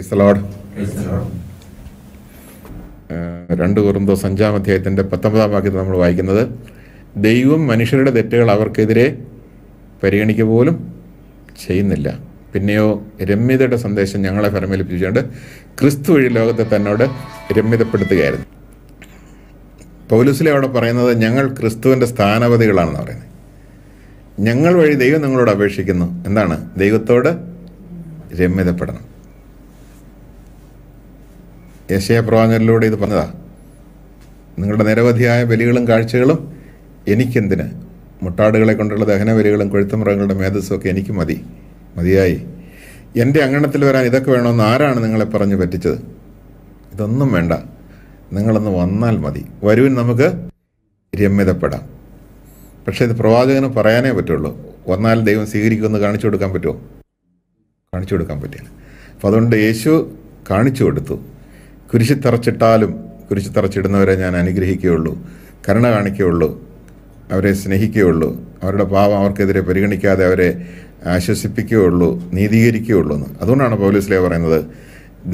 Price the Lord. 2 കൊരിന്തോസ് 5-ാം അധ്യായത്തിൻ്റെ 19-ാം വാക്യത്തിൽ നമ്മൾ വായിക്കുന്നത്, ദൈവം മനുഷ്യരുടെ തെറ്റുകൾ അവർക്കെതിരെ പരിഗണിക്കുക പോലും ചെയ്യുന്നില്ല. പിന്നെയോ രമ്യതയുടെ സന്ദേശം ഞങ്ങളെ ഫലമേൽപ്പിച്ചുകൊണ്ട് ക്രിസ്തു വഴി ലോകത്തെ തന്നോട് രമ്യതപ്പെടുത്തുകയായിരുന്നു. പൗലോസിലെ അവിടെ പറയുന്നത് ഞങ്ങൾ ക്രിസ്തുവിൻ്റെ സ്ഥാനപതികളാണെന്ന് പറയുന്നത്. ഞങ്ങൾ വഴി ദൈവം നിങ്ങളോട് അപേക്ഷിക്കുന്നു. എന്താണ്? ദൈവത്തോട് രമ്യതപ്പെടണം. യെശയ്യാ പ്രവാചകനിലൂടെ ഇത് പറഞ്ഞതാ. നിങ്ങളുടെ നിരവധിയായ ബലികളും കാഴ്ചകളും എനിക്കെന്തിന്? മുട്ടാടുകളെ കൊണ്ടുള്ള ദഹന ബലികളും കൊഴുത്തുമൃഗങ്ങളുടെ മേധസ്സും ഒക്കെ എനിക്ക് മതിയായി. എൻ്റെ അങ്കണത്തിൽ വരാൻ ഇതൊക്കെ വേണമെന്ന് ആരാണ് നിങ്ങളെ പറഞ്ഞ് പറ്റിച്ചത്? ഇതൊന്നും വേണ്ട, നിങ്ങളൊന്ന് വന്നാൽ മതി. വരുവിൻ, നമുക്ക് രമ്യതപ്പെടാം. പക്ഷേ ഇത് പ്രവാചകന് പറയാനേ പറ്റുള്ളൂ. വന്നാൽ ദൈവം സ്വീകരിക്കുമെന്ന് കാണിച്ചു കൊടുക്കാൻ പറ്റുമോ? കാണിച്ചു കൊടുക്കാൻ പറ്റില്ല. അപ്പോൾ അതുകൊണ്ട് യേശു കാണിച്ചു കൊടുത്തു. കുരിശിൽ തറച്ചിട്ടാലും കുരിശിൽ തറച്ചിടുന്നവരെ ഞാൻ അനുഗ്രഹിക്കുകയുള്ളൂ, കരുണ കാണിക്കുകയുള്ളൂ, അവരെ സ്നേഹിക്കുകയുള്ളൂ, അവരുടെ പാപം അവർക്കെതിരെ പരിഗണിക്കാതെ അവരെ ആശ്വസിപ്പിക്കുകയുള്ളൂ, നീതീകരിക്കുകയുള്ളൂ എന്ന്. അതുകൊണ്ടാണ് പൗലോസ്ലീഹ പറയുന്നത്,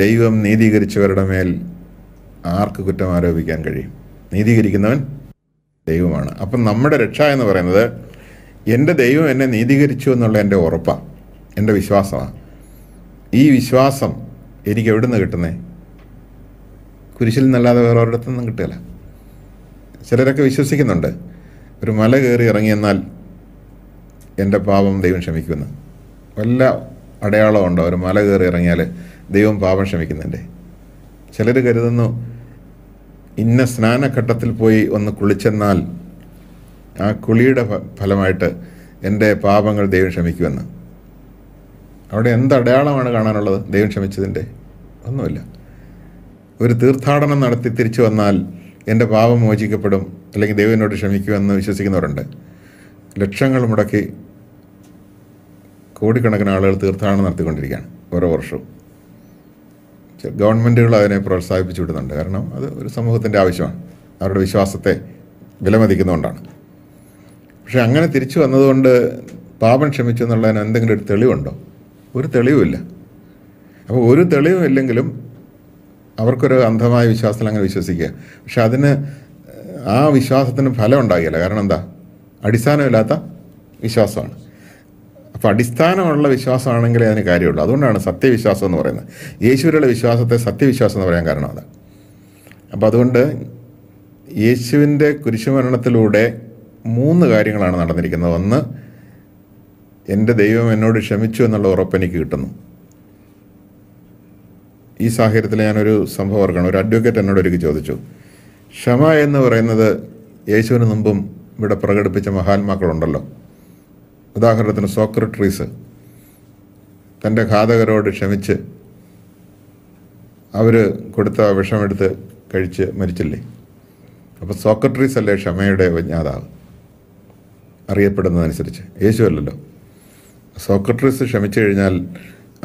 ദൈവം നീതീകരിച്ചവരുടെ മേൽ ആർക്ക് കുറ്റം ആരോപിക്കാൻ കഴിയും? നീതീകരിക്കുന്നവൻ ദൈവമാണ്. അപ്പം നമ്മുടെ രക്ഷ എന്ന് പറയുന്നത് എൻ്റെ ദൈവം എന്നെ നീതീകരിച്ചു എന്നുള്ള എൻ്റെ ഉറപ്പാണ്, എൻ്റെ വിശ്വാസമാണ്. ഈ വിശ്വാസം എനിക്ക് എവിടെ നിന്ന് കിട്ടുന്നേ? കുരിശിൽ നിന്നല്ലാതെ വേറെ ഒരിടത്തു നിന്നും കിട്ടുകയില്ല. ചിലരൊക്കെ വിശ്വസിക്കുന്നുണ്ട്, ഒരു മല കയറി ഇറങ്ങിയെന്നാൽ എൻ്റെ പാപം ദൈവം ക്ഷമിക്കുമെന്ന്. വല്ല അടയാളമുണ്ടോ ഒരു മല കയറി ഇറങ്ങിയാൽ ദൈവം പാപം ക്ഷമിക്കുന്നുണ്ട്? ചിലർ കരുതുന്നു, ഇന്ന സ്നാനഘട്ടത്തിൽ പോയി ഒന്ന് കുളിച്ചെന്നാൽ ആ കുളിയുടെ ഫലമായിട്ട് എൻ്റെ പാപങ്ങൾ ദൈവം ക്ഷമിക്കുമെന്ന്. അവിടെ എന്ത് അടയാളമാണ് കാണാനുള്ളത് ദൈവം ക്ഷമിച്ചതിൻ്റെ? ഒന്നുമില്ല. ഒരു തീർത്ഥാടനം നടത്തി തിരിച്ചു വന്നാൽ എൻ്റെ പാപം മോചിക്കപ്പെടും, അല്ലെങ്കിൽ ദൈവം എന്നോട് ക്ഷമിക്കുമെന്ന് വിശ്വസിക്കുന്നവരുണ്ട്. ലക്ഷങ്ങൾ മുടക്കി കോടിക്കണക്കിന് ആളുകൾ തീർത്ഥാടനം നടത്തിക്കൊണ്ടിരിക്കുകയാണ് ഓരോ വർഷവും. ഗവൺമെൻറ്റുകൾ അതിനെ പ്രോത്സാഹിപ്പിച്ചു വിടുന്നുണ്ട്. കാരണം അത് ഒരു സമൂഹത്തിൻ്റെ ആവശ്യമാണ്, അവരുടെ വിശ്വാസത്തെ വിലമതിക്കുന്നതുകൊണ്ടാണ്. പക്ഷെ അങ്ങനെ തിരിച്ചു വന്നതുകൊണ്ട് പാപം ക്ഷമിച്ചു എന്നുള്ളതിന് എന്തെങ്കിലും ഒരു തെളിവുണ്ടോ? ഒരു തെളിവുമില്ല. അപ്പോൾ ഒരു തെളിവും ഇല്ലെങ്കിലും അവർക്കൊരു അന്ധമായ വിശ്വാസത്തിൽ അങ്ങനെ വിശ്വസിക്കുക. പക്ഷെ അതിന് ആ വിശ്വാസത്തിന് ഫലം ഉണ്ടാകില്ല. കാരണം എന്താ? അടിസ്ഥാനമില്ലാത്ത വിശ്വാസമാണ്. അപ്പോൾ അടിസ്ഥാനമുള്ള വിശ്വാസമാണെങ്കിലേ അതിന് കാര്യമുള്ളൂ. അതുകൊണ്ടാണ് സത്യവിശ്വാസം എന്ന് പറയുന്നത്. യേശുവിലുള്ള വിശ്വാസത്തെ സത്യവിശ്വാസം എന്ന് പറയാൻ കാരണം അതാണ്. അപ്പോൾ അതുകൊണ്ട് യേശുവിൻ്റെ കുരിശുമരണത്തിലൂടെ 3 കാര്യങ്ങളാണ് നടന്നിരിക്കുന്നത്. ഒന്ന്, എൻ്റെ ദൈവം എന്നോട് ക്ഷമിച്ചു എന്നുള്ള ഉറപ്പ് എനിക്ക് കിട്ടുന്നു. ഈ സാഹചര്യത്തിൽ ഞാനൊരു സംഭവം ഓർക്കണം. ഒരു അഡ്വക്കേറ്റ് എന്നോട് ഒരിക്കൽ ചോദിച്ചു, ക്ഷമ എന്ന് പറയുന്നത് യേശുവിന് മുമ്പും ഇവിടെ പ്രകടിപ്പിച്ച മഹാത്മാക്കളുണ്ടല്ലോ. ഉദാഹരണത്തിന് സോക്രട്ടീസ് തൻ്റെ ഘാതകരോട് ക്ഷമിച്ച് അവർ കൊടുത്ത വിഷമെടുത്ത് കഴിച്ച് മരിച്ചില്ലേ? അപ്പോൾ സോക്രട്ടീസ് അല്ലേ ക്ഷമയുടെ വിജ്ഞാതാവ് അറിയപ്പെടുന്നതനുസരിച്ച്? യേശു അല്ലല്ലോ. സോക്രട്ടീസ് ക്ഷമിച്ചു കഴിഞ്ഞാൽ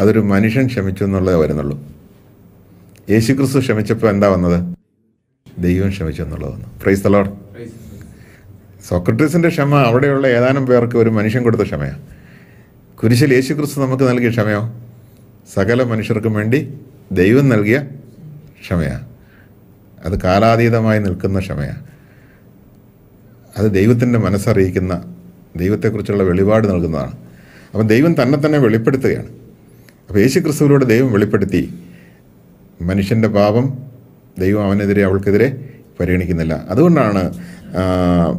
അതൊരു മനുഷ്യൻ ക്ഷമിച്ചു എന്നുള്ളതേ വരുന്നുള്ളൂ. യേശു ക്രിസ്തു ക്ഷമിച്ചപ്പോൾ എന്താ വന്നത്? ദൈവം ക്ഷമിച്ചു എന്നുള്ളത് വന്നു. Price the Lord. സോക്രട്ടീസിൻ്റെ ക്ഷമ അവിടെയുള്ള ഏതാനും പേർക്ക് ഒരു മനുഷ്യൻ കൊടുത്ത ക്ഷമയാണ്. കുരിശിൽ യേശു ക്രിസ്തു നമുക്ക് നൽകിയ ക്ഷമയോ സകല മനുഷ്യർക്കും വേണ്ടി ദൈവം നൽകിയ ക്ഷമയാണ്. അത് കാലാതീതമായി നിൽക്കുന്ന ക്ഷമയാണ്. അത് ദൈവത്തിൻ്റെ മനസ്സറിയിക്കുന്ന, ദൈവത്തെക്കുറിച്ചുള്ള വെളിപാട് നൽകുന്നതാണ്. അപ്പം ദൈവം തന്നെ വെളിപ്പെടുത്തുകയാണ്. അപ്പോൾ യേശു ക്രിസ്തുവിലൂടെ ദൈവം വെളിപ്പെടുത്തി മനുഷ്യൻ്റെ പാപം ദൈവം അവനെതിരെ അവൾക്കെതിരെ പരിഗണിക്കുന്നില്ല. അതുകൊണ്ടാണ്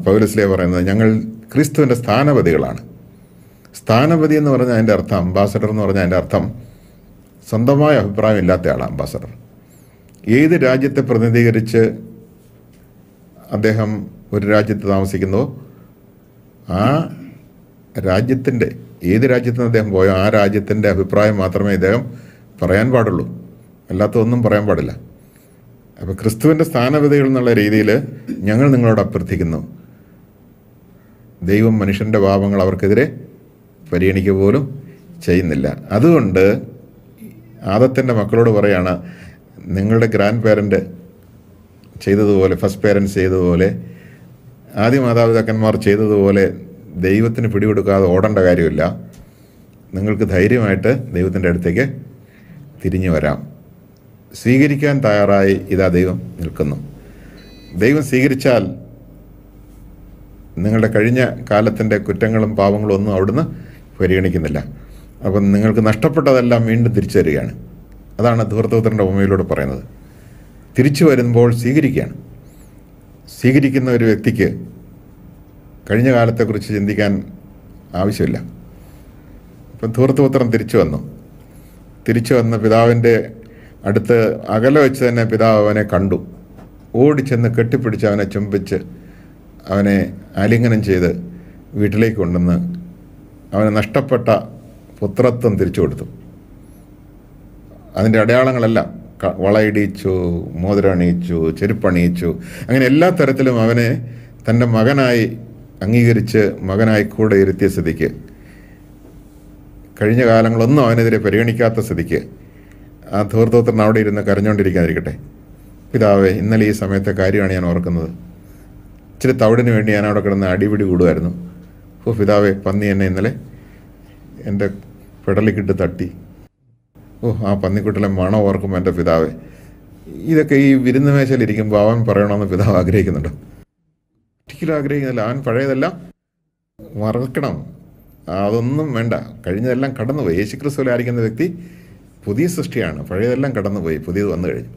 പൗലോസ്ലീഹ പറയുന്നത്, ഞങ്ങൾ ക്രിസ്തുവിൻ്റെ സ്ഥാനപതികളാണ്. സ്ഥാനപതി എന്ന് പറഞ്ഞാൽ അതിൻ്റെ അർത്ഥം, അംബാസഡർ എന്ന് പറഞ്ഞാൽ അതിൻ്റെ അർത്ഥം സ്വന്തമായ അഭിപ്രായം ഇല്ലാത്ത ആളാണ് അംബാസഡർ. ഏത് രാജ്യത്തെ പ്രതിനിധീകരിച്ച് അദ്ദേഹം ഒരു രാജ്യത്ത് താമസിക്കുന്നുവോ ആ രാജ്യത്തിൻ്റെ, ഏത് രാജ്യത്ത് നിന്ന് അദ്ദേഹം പോയോ ആ രാജ്യത്തിൻ്റെ അഭിപ്രായം മാത്രമേ ഇദ്ദേഹം പറയാൻ പാടുള്ളൂ, അല്ലാത്തതൊന്നും പറയാൻ പാടില്ല. അപ്പോൾ ക്രിസ്തുവിൻ്റെ സ്ഥാനപതികൾ എന്നുള്ള രീതിയിൽ ഞങ്ങൾ നിങ്ങളോട് അഭ്യർത്ഥിക്കുന്നു, ദൈവം മനുഷ്യൻ്റെ പാപങ്ങൾ അവർക്കെതിരെ പരിഗണിക്കുക പോലും ചെയ്യുന്നില്ല. അതുകൊണ്ട് ആദത്തിൻ്റെ മക്കളോട് പറയാണ്, നിങ്ങളുടെ ഗ്രാൻഡ് പേരൻ്റ് ചെയ്തതുപോലെ, ഫസ്റ്റ് പേരൻസ് ചെയ്തതുപോലെ, ആദ്യ മാതാപിതാക്കന്മാർ ചെയ്തതുപോലെ ദൈവത്തിന് പിടികൊടുക്കാതെ ഓടേണ്ട കാര്യമില്ല. നിങ്ങൾക്ക് ധൈര്യമായിട്ട് ദൈവത്തിൻ്റെ അടുത്തേക്ക് തിരിഞ്ഞു വരാം. സ്വീകരിക്കാൻ തയ്യാറായി ഇതാ ദൈവം നിൽക്കുന്നു. ദൈവം സ്വീകരിച്ചാൽ നിങ്ങളുടെ കഴിഞ്ഞ കാലത്തിൻ്റെ കുറ്റങ്ങളും പാപങ്ങളും ഒന്നും അവിടുന്ന് പരിഗണിക്കുന്നില്ല. അപ്പം നിങ്ങൾക്ക് നഷ്ടപ്പെട്ടതെല്ലാം വീണ്ടും തിരിച്ചു തരികയാണ്. അതാണ് ധൂർത്തപുത്രൻ്റെ ഉപമയിലൂടെ പറയുന്നത്. തിരിച്ചു വരുമ്പോൾ സ്വീകരിക്കുകയാണ്. സ്വീകരിക്കുന്ന ഒരു വ്യക്തിക്ക് കഴിഞ്ഞ കാലത്തെക്കുറിച്ച് ചിന്തിക്കാൻ ആവശ്യമില്ല. ഇപ്പം ധൂർത്തപുത്രൻ തിരിച്ചു വന്ന് പിതാവിൻ്റെ അടുത്ത് അകലെ വെച്ച് തന്നെ പിതാവ് അവനെ കണ്ടു. ഓടിച്ചെന്ന് കെട്ടിപ്പിടിച്ച് അവനെ ചുംബിച്ച് അവനെ ആലിംഗനം ചെയ്ത് വീട്ടിലേക്ക് കൊണ്ടുവന്ന് അവന് നഷ്ടപ്പെട്ട പുത്രത്വം തിരിച്ചു കൊടുത്തു. അതിൻ്റെ അടയാളങ്ങളെല്ലാം വളയിടിച്ചു, മോതിരണിയിച്ചു, ചെരുപ്പണിയിച്ചു, അങ്ങനെ എല്ലാ തരത്തിലും അവനെ തൻ്റെ മകനായി അംഗീകരിച്ച് മകനായി കൂടെ ഇരുത്തിയ സ്ഥിതിക്ക്, കഴിഞ്ഞ കാലങ്ങളൊന്നും അവനെതിരെ പരിഗണിക്കാത്ത സ്ഥിതിക്ക് ആ ധൂർത്തപുത്രൻ അവിടെ ഇരുന്ന് കരഞ്ഞുകൊണ്ടിരിക്കാതിരിക്കട്ടെ. പിതാവേ, ഇന്നലെ ഈ സമയത്തെ കാര്യമാണ് ഞാൻ ഓർക്കുന്നത്. ഇച്ചിരി തവിടിന് വേണ്ടി ഞാൻ അവിടെ കിടന്ന് അടിപിടി കൂടുമായിരുന്നു. പിതാവേ, പന്നി എന്നെ ഇന്നലെ എൻ്റെ പെടലിക്കിട്ട് തട്ടി. ആ പന്നിക്കുട്ടിലെ മണം ഓർക്കുമ്പോൾ എൻ്റെ പിതാവേ. ഇതൊക്കെ ഈ വിരുന്ന് മേശയിലിരിക്കുമ്പോൾ അവൻ പറയണമെന്ന് പിതാവ് ആഗ്രഹിക്കുന്നുണ്ടോ? ഒരിക്കലും ആഗ്രഹിക്കുന്നില്ല. അവൻ പഴയതെല്ലാം മറക്കണം. അതൊന്നും വേണ്ട. കഴിഞ്ഞതെല്ലാം കടന്നുപോയി. യേശുക്രിസ്തുവിൽ ആയിരിക്കുന്ന വ്യക്തി പുതിയ സൃഷ്ടിയാണ്. പഴയതെല്ലാം കടന്നുപോയി, പുതിയത് വന്നു കഴിഞ്ഞു.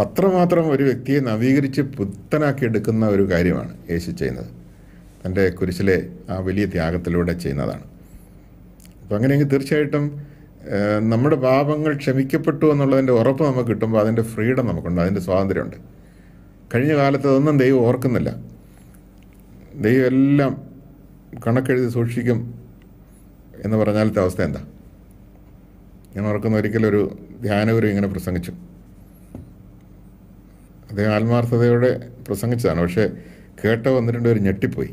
അത്രമാത്രം ഒരു വ്യക്തിയെ നവീകരിച്ച് പുത്തനാക്കി എടുക്കുന്ന ഒരു കാര്യമാണ് യേശു ചെയ്യുന്നത്. തൻ്റെ കുരിശിലെ ആ വലിയ ത്യാഗത്തിലൂടെ ചെയ്യുന്നതാണ്. അപ്പം അങ്ങനെയെങ്കിൽ തീർച്ചയായിട്ടും നമ്മുടെ പാപങ്ങൾ ക്ഷമിക്കപ്പെട്ടു എന്നുള്ളതിൻ്റെ ഉറപ്പ് നമുക്ക് കിട്ടുമ്പോൾ അതിൻ്റെ ഫ്രീഡം നമുക്കുണ്ട്, അതിൻ്റെ സ്വാതന്ത്ര്യമുണ്ട്. കഴിഞ്ഞ കാലത്ത് അതൊന്നും ദൈവം ഓർക്കുന്നില്ല. ദൈവം എല്ലാം കണക്കെഴുതി സൂക്ഷിക്കും എന്ന് പറഞ്ഞാലത്തെ അവസ്ഥ എന്താ? ഞാൻ ഓർക്കുന്ന ഒരിക്കലൊരു ധ്യാനഗുരു ഇങ്ങനെ പ്രസംഗിച്ചു. അദ്ദേഹം ആത്മാർത്ഥതയോടെ പ്രസംഗിച്ചതാണ്. പക്ഷേ കേട്ട വന്നിട്ടുണ്ട് ഒരു ഞെട്ടിപ്പോയി.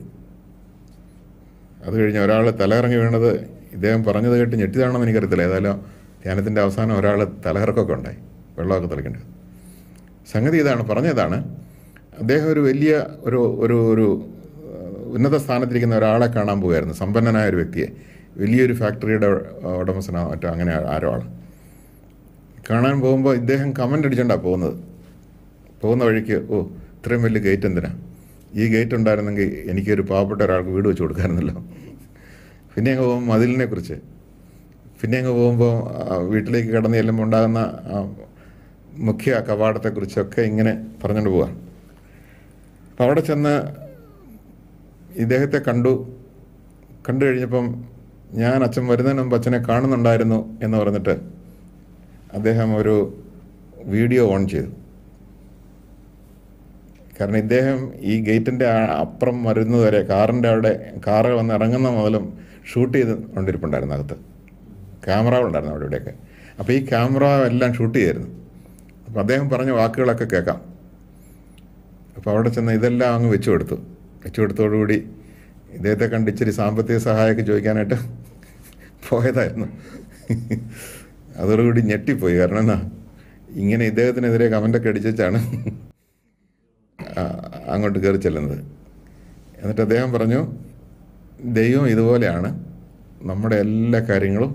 അത് കഴിഞ്ഞ് ഒരാൾ തലകറങ്ങി വീണത് ഇദ്ദേഹം പറഞ്ഞത് കേട്ട് ഞെട്ടിയതാണെന്ന് എനിക്കറിയത്തില്ല. ഏതായാലും ധ്യാനത്തിൻ്റെ അവസാനം ഒരാൾ തലകറക്കമൊക്കെ ഉണ്ടായി, വെള്ളമൊക്കെ തെളിക്കേണ്ടത്. സംഗതി പറഞ്ഞതാണ്, അദ്ദേഹം ഒരു വലിയ ഒരു ഉന്നത സ്ഥാനത്തിരിക്കുന്ന ഒരാളെ കാണാൻ പോകുമായിരുന്നു. സമ്പന്നനായ ഒരു വ്യക്തിയെ, വലിയൊരു ഫാക്ടറിയുടെ ഉടമസ്ഥനോ മറ്റോ അങ്ങനെ ആരോ ആണ്. കാണാൻ പോകുമ്പോൾ ഇദ്ദേഹം കമൻ്റ് അടിച്ചുകൊണ്ടാണ് പോകുന്ന വഴിക്ക്, ഇത്രയും വലിയ ഗേറ്റ് എന്തിനാ? ഈ ഗേറ്റ് ഉണ്ടായിരുന്നെങ്കിൽ എനിക്കൊരു പാവപ്പെട്ട ഒരാൾക്ക് വീട് വെച്ച് കൊടുക്കാമായിരുന്നല്ലോ. പിന്നെ അങ്ങ് പോകുമ്പോൾ മതിലിനെ കുറിച്ച്, പിന്നെ അങ്ങ് പോകുമ്പോൾ വീട്ടിലേക്ക് കടന്ന് ചെല്ലുമ്പോൾ ഉണ്ടാകുന്ന മുഖ്യ കവാടത്തെക്കുറിച്ചൊക്കെ ഇങ്ങനെ പറഞ്ഞുകൊണ്ട് പോവാം. അപ്പം അവിടെ ചെന്ന് ഇദ്ദേഹത്തെ കണ്ടു കഴിഞ്ഞപ്പം, ഞാൻ അച്ഛൻ വരുന്നതിന് മുമ്പ് അച്ഛനെ കാണുന്നുണ്ടായിരുന്നു എന്ന് പറഞ്ഞിട്ട് അദ്ദേഹം ഒരു വീഡിയോ ഓൺ ചെയ്തു. കാരണം ഇദ്ദേഹം ഈ ഗേറ്റിൻ്റെ അപ്പുറം വരുന്നതുവരെ കാറ് വന്ന് ഇറങ്ങുന്ന മുതലും ഷൂട്ട് ചെയ്ത് കൊണ്ടിരിപ്പുണ്ടായിരുന്നു. അകത്ത് ക്യാമറകളുണ്ടായിരുന്നു അവിടെ ഇവിടെയൊക്കെ. അപ്പോൾ ഈ ക്യാമറ എല്ലാം ഷൂട്ട് ചെയ്യായിരുന്നു. അപ്പോൾ അദ്ദേഹം പറഞ്ഞ വാക്കുകളൊക്കെ കേൾക്കാം. അപ്പോൾ അവിടെ ചെന്ന് ഇതെല്ലാം അങ്ങ് വെച്ചു കൊടുത്തോടുകൂടി ഇദ്ദേഹത്തെ കണ്ട് ഇച്ചിരി സാമ്പത്തിക സഹായമൊക്കെ ചോദിക്കാനായിട്ട് പോയതായിരുന്നു. അതോടുകൂടി ഞെട്ടിപ്പോയി. കാരണം എന്നാ, ഇങ്ങനെ ഇദ്ദേഹത്തിനെതിരെ കമൻ്റൊക്കെ അടിച്ചാണ് അങ്ങോട്ട് കയറി ചെല്ലുന്നത്. എന്നിട്ട് അദ്ദേഹം പറഞ്ഞു, ദൈവം ഇതുപോലെയാണ്, നമ്മുടെ എല്ലാ കാര്യങ്ങളും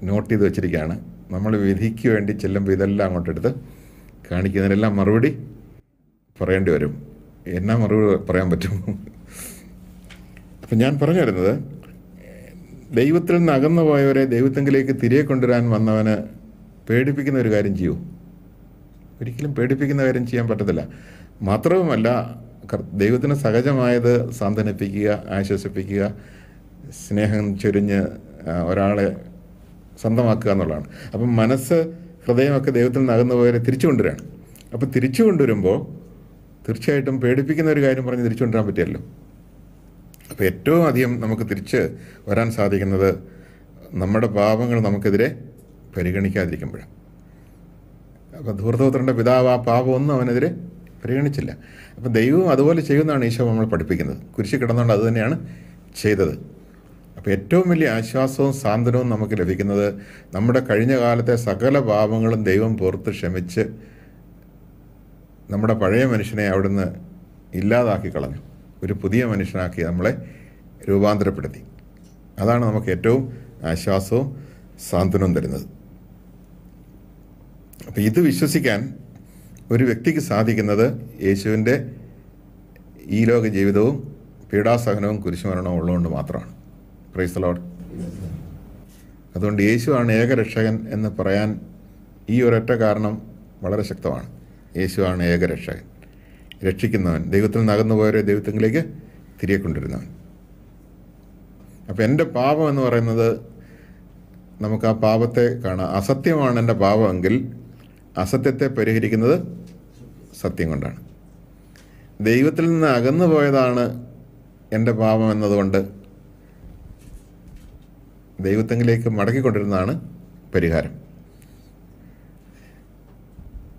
നോട്ട് ചെയ്ത് വെച്ചിരിക്കുകയാണ്. നമ്മൾ വിധിക്ക് വേണ്ടി ചെല്ലുമ്പോൾ ഇതെല്ലാം അങ്ങോട്ടെടുത്ത് കാണിക്കുന്നതിനെല്ലാം മറുപടി പറയേണ്ടി വരും. എന്നാ മറുപടി പറയാൻ പറ്റും? അപ്പം ഞാൻ പറഞ്ഞു വരുന്നത്, ദൈവത്തിൽ നിന്ന് അകന്നു പോയവരെ ദൈവത്തെങ്കിലേക്ക് തിരികെ കൊണ്ടുവരാൻ വന്നവന് പേടിപ്പിക്കുന്ന ഒരു കാര്യം ചെയ്യൂ? ഒരിക്കലും പേടിപ്പിക്കുന്ന കാര്യം ചെയ്യാൻ പറ്റത്തില്ല. മാത്രവുമല്ല, ദൈവത്തിന് സഹജമായത് സാന്ത്വനിപ്പിക്കുക, ആശ്വസിപ്പിക്കുക, സ്നേഹം ചൊരിഞ്ഞ് ഒരാളെ സ്വന്തമാക്കുക എന്നുള്ളതാണ്. അപ്പം മനസ്സ്, ഹൃദയമൊക്കെ ദൈവത്തിൽ നിന്ന് അകന്നു പോയവരെ തിരിച്ചു കൊണ്ടുവരികയാണ്. അപ്പം തിരിച്ചു കൊണ്ടുവരുമ്പോൾ തീർച്ചയായിട്ടും പേടിപ്പിക്കുന്ന ഒരു കാര്യം പറഞ്ഞ് തിരിച്ചു കൊണ്ടുവരാൻ പറ്റിയല്ലോ. അപ്പോൾ ഏറ്റവും അധികം നമുക്ക് തിരിച്ച് വരാൻ സാധിക്കുന്നത് നമ്മുടെ പാപങ്ങൾ നമുക്കെതിരെ പരിഗണിക്കാതിരിക്കുമ്പോഴാണ്. അപ്പോൾ ധൂർത്തപുത്രൻ്റെ പിതാവ് ആ പാപമൊന്നും അവനെതിരെ പരിഗണിച്ചില്ല. അപ്പം ദൈവം അതുപോലെ ചെയ്യുന്നതാണ് ഈശോ നമ്മൾ പഠിപ്പിക്കുന്നത്. കുരിശിൽ കിടന്നുകൊണ്ട് അത് തന്നെയാണ് ചെയ്തത്. അപ്പോൾ ഏറ്റവും വലിയ ആശ്വാസവും സാന്ത്വനവും നമുക്ക് ലഭിക്കുന്നത് നമ്മുടെ കഴിഞ്ഞ കാലത്തെ സകല പാപങ്ങളും ദൈവം പുറത്ത് ക്ഷമിച്ച് നമ്മുടെ പഴയ മനുഷ്യനെ അവിടുന്ന് ഇല്ലാതാക്കി കളഞ്ഞു. ഒരു പുതിയ മനുഷ്യനാക്കി നമ്മളെ രൂപാന്തരപ്പെടുത്തി. അതാണ് നമുക്ക് ഏറ്റവും ആശ്വാസവും സാന്ത്വനവും തരുന്നത്. അപ്പം ഇത് വിശ്വസിക്കാൻ ഒരു വ്യക്തിക്ക് സാധിക്കുന്നത് യേശുവിൻ്റെ ഈ ലോക ജീവിതവും പീഡാസഹനവും കുരിശുമരണവും ഉള്ളതുകൊണ്ട് മാത്രമാണ്. Price the lord. അതുകൊണ്ട് യേശുവാണ് ഏകരക്ഷകൻ എന്ന് പറയാൻ ഈ ഒരൊറ്റ കാരണം വളരെ ശക്തമാണ്. യേശുവാണ് ഏകരക്ഷകൻ, രക്ഷിക്കുന്നവൻ, ദൈവത്തിൽ നിന്ന് അകന്നുപോയവരെ ദൈവത്തിലേക്ക് തിരികെ കൊണ്ടിരുന്നവൻ. അപ്പം എൻ്റെ പാപം എന്ന് പറയുന്നത്, നമുക്ക് ആ പാപത്തെ കാണാം. അസത്യമാണ് എൻ്റെ പാപമെങ്കിൽ അസത്യത്തെ പരിഹരിക്കുന്നത് സത്യം കൊണ്ടാണ്. ദൈവത്തിൽ നിന്ന് അകന്നു പോയതാണ് എൻ്റെ പാപം എന്നതുകൊണ്ട് ദൈവത്തെങ്കിലേക്ക് മടക്കിക്കൊണ്ടിരുന്നതാണ് പരിഹാരം.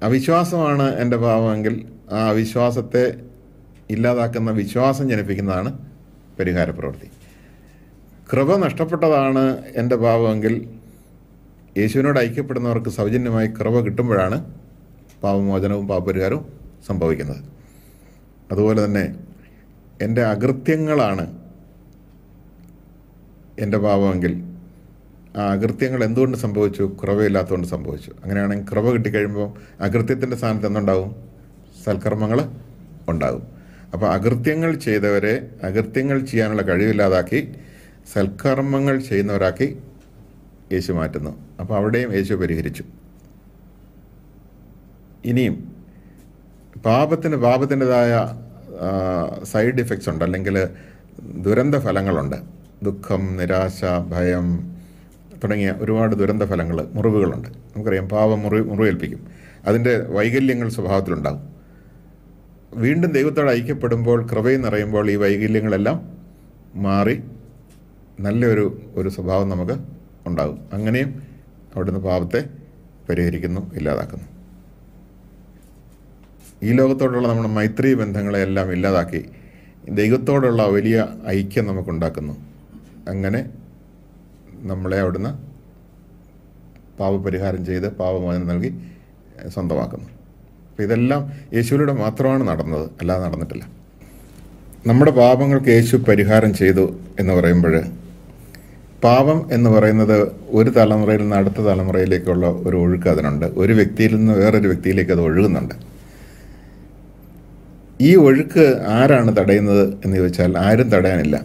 അവിശ്വാസമാണ് എൻ്റെ പാപമെങ്കിൽ ആ അവിശ്വാസത്തെ ഇല്ലാതാക്കുന്ന വിശ്വാസം ജനിപ്പിക്കുന്നതാണ് പരിഹാര പ്രവൃത്തി. കൃപ നഷ്ടപ്പെട്ടതാണ് എൻ്റെ പാപമെങ്കിൽ യേശുവിനോട് ഐക്യപ്പെടുന്നവർക്ക് സൗജന്യമായി കൃപ കിട്ടുമ്പോഴാണ് പാപമോചനവും പാപപരിഹാരവും സംഭവിക്കുന്നത്. അതുപോലെ തന്നെ എൻ്റെ അകൃത്യങ്ങളാണ് എൻ്റെ പാപമെങ്കിൽ ആ അകൃത്യങ്ങൾ എന്തുകൊണ്ട് സംഭവിച്ചു? കൃപയില്ലാത്തതുകൊണ്ട് സംഭവിച്ചു. അങ്ങനെയാണെങ്കിൽ കൃപ കിട്ടിക്കഴിയുമ്പോൾ അകൃത്യത്തിൻ്റെ സ്ഥാനത്ത് എന്തുണ്ടാവും? സൽക്കർമ്മങ്ങൾ ഉണ്ടാകും. അപ്പോൾ അകൃത്യങ്ങൾ ചെയ്തവരെ അകൃത്യങ്ങൾ ചെയ്യാനുള്ള കഴിവില്ലാതാക്കി സൽക്കർമ്മങ്ങൾ ചെയ്യുന്നവരാക്കി യേശു മാറ്റുന്നു. അപ്പോൾ അവിടെയും യേശു പരിഹരിച്ചു. ഇനിയും പാപത്തിൻ്റെതായ സൈഡ് ഇഫക്ട്സ് ഉണ്ട്, അല്ലെങ്കിൽ ദുരന്ത ഫലങ്ങളുണ്ട്. ദുഃഖം, നിരാശ, ഭയം തുടങ്ങിയ ഒരുപാട് ദുരന്ത ഫലങ്ങൾ, മുറിവുകളുണ്ട്. നമുക്കറിയാം, പാപം മുറിവേൽപ്പിക്കും. അതിൻ്റെ വൈകല്യങ്ങൾ സ്വഭാവത്തിലുണ്ടാകും. വീണ്ടും ദൈവത്തോട് ഐക്യപ്പെടുമ്പോൾ, കൃപയിൽ നിറയുമ്പോൾ ഈ വൈകല്യങ്ങളെല്ലാം മാറി നല്ലൊരു സ്വഭാവം നമുക്ക് ഉണ്ടാകും. അങ്ങനെയും അവിടുന്ന് പാപത്തെ പരിഹരിക്കുന്നു, ഇല്ലാതാക്കുന്നു. ഈ ലോകത്തോടുള്ള നമ്മുടെ മൈത്രി ബന്ധങ്ങളെല്ലാം ഇല്ലാതാക്കി ദൈവത്തോടുള്ള വലിയ ഐക്യം നമുക്കുണ്ടാക്കുന്നു. അങ്ങനെ നമ്മളെ അവിടുന്ന് പാപപരിഹാരം ചെയ്ത് പാപമോചനം നൽകി സ്വന്തമാക്കുന്നു. അപ്പോൾ ഇതെല്ലാം യേശുവിലൂടെ മാത്രമാണ് നടന്നത്, അല്ലാതെ നടന്നിട്ടില്ല. നമ്മുടെ പാപങ്ങൾക്ക് യേശു പരിഹാരം ചെയ്തു എന്ന് പറയുമ്പോൾ, പാപം എന്ന് പറയുന്നത് ഒരു തലമുറയിൽ നിന്ന് അടുത്ത തലമുറയിലേക്കുള്ള ഒരു ഒഴുക്ക് അതിനുണ്ട്. ഒരു വ്യക്തിയിൽ നിന്ന് വേറൊരു വ്യക്തിയിലേക്ക് അത് ഒഴുകുന്നുണ്ട്. ഈ ഒഴുക്ക് ആരാണ് തടയുന്നത് എന്ന് ചോദിച്ചാൽ ആരും തടയാനില്ല.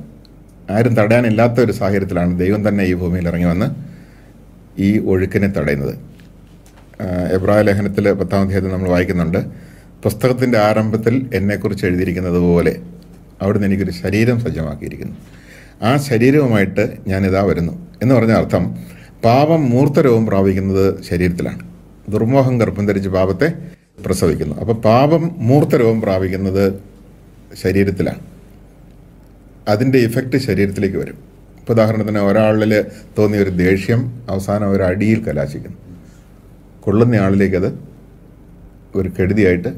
ആരും തടയാനില്ലാത്ത ഒരു സാഹചര്യത്തിലാണ് ദൈവം തന്നെ ഈ ഭൂമിയിൽ ഇറങ്ങി വന്ന് ഈ ഒഴുക്കിനെ തടയുന്നത്. എബ്രായ ലേഖനത്തിൽ 10-ാം അധ്യായത്തിൽ നമ്മൾ വായിക്കുന്നുണ്ട്, പുസ്തകത്തിൻ്റെ ആരംഭത്തിൽ എന്നെക്കുറിച്ച് എഴുതിയിരിക്കുന്നത് പോലെ അവിടുന്ന് എനിക്കൊരു ശരീരം സജ്ജമാക്കിയിരിക്കുന്നു. ആ ശരീരവുമായിട്ട് ഞാനിതാ വരുന്നു എന്ന് പറഞ്ഞ അർത്ഥം, പാപം മൂർത്തരവും പ്രാപിക്കുന്നത് ശരീരത്തിലാണ്. ദുർമോഹം ഗർഭം ധരിച്ച് പാപത്തെ പ്രസവിക്കുന്നു. അപ്പോൾ പാപം മൂർത്തരവും പ്രാപിക്കുന്നത് ശരീരത്തിലാണ്. അതിൻ്റെ ഇഫക്റ്റ് ശരീരത്തിലേക്ക് വരും. ഇപ്പോൾ ഉദാഹരണത്തിന്, ഒരാളിൽ തോന്നിയ ഒരു ദേഷ്യം അവസാനം ഒരു അടിയിൽ കലാശിക്കുന്നു. കൊള്ളുന്ന ആളിലേക്കത് ഒരു കെടുതിയായിട്ട്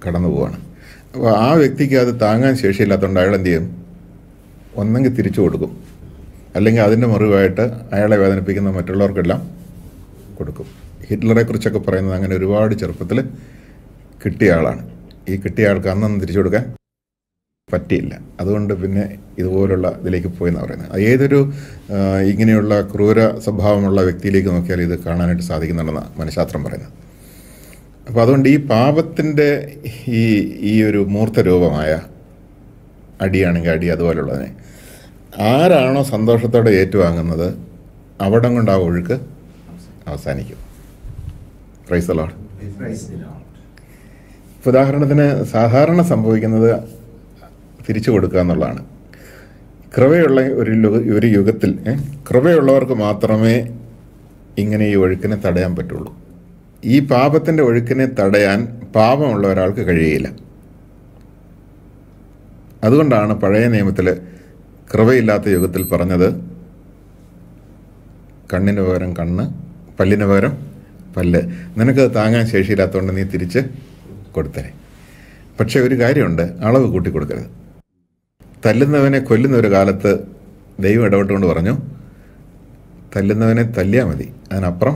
കടന്നു പോവാണ്. അപ്പോൾ ആ വ്യക്തിക്ക് അത് താങ്ങാൻ ശേഷിയില്ലാത്തതുകൊണ്ട് അയാൾ എന്ത് ചെയ്യും? ഒന്നെങ്കിൽ തിരിച്ചു കൊടുക്കും, അല്ലെങ്കിൽ അതിൻ്റെ മറുവായിട്ട് അയാളെ വേദനിപ്പിക്കുന്ന മറ്റുള്ളവർക്കെല്ലാം കൊടുക്കും. ഹിറ്റ്ലറെ കുറിച്ചൊക്കെ പറയുന്നത് അങ്ങനെ ഒരുപാട് ചെറുപ്പത്തിൽ കിട്ടിയ ആളാണ്. ഈ കിട്ടിയ ആൾക്ക് അന്നൊന്നും തിരിച്ചു കൊടുക്കാൻ പറ്റിയില്ല. അതുകൊണ്ട് പിന്നെ ഇതുപോലുള്ള ഇതിലേക്ക് പോയെന്നാണ് പറയുന്നത്. ഏതൊരു ഇങ്ങനെയുള്ള ക്രൂര സ്വഭാവമുള്ള വ്യക്തിയിലേക്ക് നോക്കിയാൽ ഇത് കാണാനായിട്ട് സാധിക്കുന്നുണ്ടെന്നാണ് മനഃശാസ്ത്രം പറയുന്നത്. അപ്പോൾ അതുകൊണ്ട് ഈ പാപത്തിൻ്റെ ഈ ഒരു മൂർത്ത രൂപമായ അടിയാണെങ്കിൽ അടി, അതുപോലുള്ളതിനെ ആരാണോ സന്തോഷത്തോടെ ഏറ്റുവാങ്ങുന്നത് അവിടം കൊണ്ട് ആ ഒഴുക്ക് അവസാനിക്കും. Price the Lord. ഉദാഹരണത്തിന് സാധാരണ സംഭവിക്കുന്നത് തിരിച്ചു കൊടുക്കുക എന്നുള്ളതാണ്. കൃപയുള്ള ഒരു യുഗത്തിൽ കൃപയുള്ളവർക്ക് മാത്രമേ ഇങ്ങനെ ഈ ഒഴുക്കിനെ തടയാൻ പറ്റുള്ളൂ. ഈ പാപത്തിൻ്റെ ഒഴുക്കിനെ തടയാൻ പാപമുള്ള ഒരാൾക്ക് കഴിയുകയില്ല. അതുകൊണ്ടാണ് പഴയ നിയമത്തിൽ കൃപയില്ലാത്ത യുഗത്തിൽ പറഞ്ഞത്, കണ്ണിന് പകരം കണ്ണ്, പല്ലിന് പകരം പല്ല്. നിനക്കത് താങ്ങാൻ ശേഷിയില്ലാത്തതുകൊണ്ട് നീ തിരിച്ച് കൊടുത്തേ. പക്ഷെ ഒരു കാര്യമുണ്ട്, അളവ് കൂട്ടിക്കൊടുക്കരുത്. തല്ലുന്നവനെ കൊല്ലുന്ന ഒരു കാലത്ത് ദൈവം ഇടപെട്ടുകൊണ്ട് പറഞ്ഞു, തല്ലുന്നവനെ തല്ലിയാൽ മതി, അതിനപ്പുറം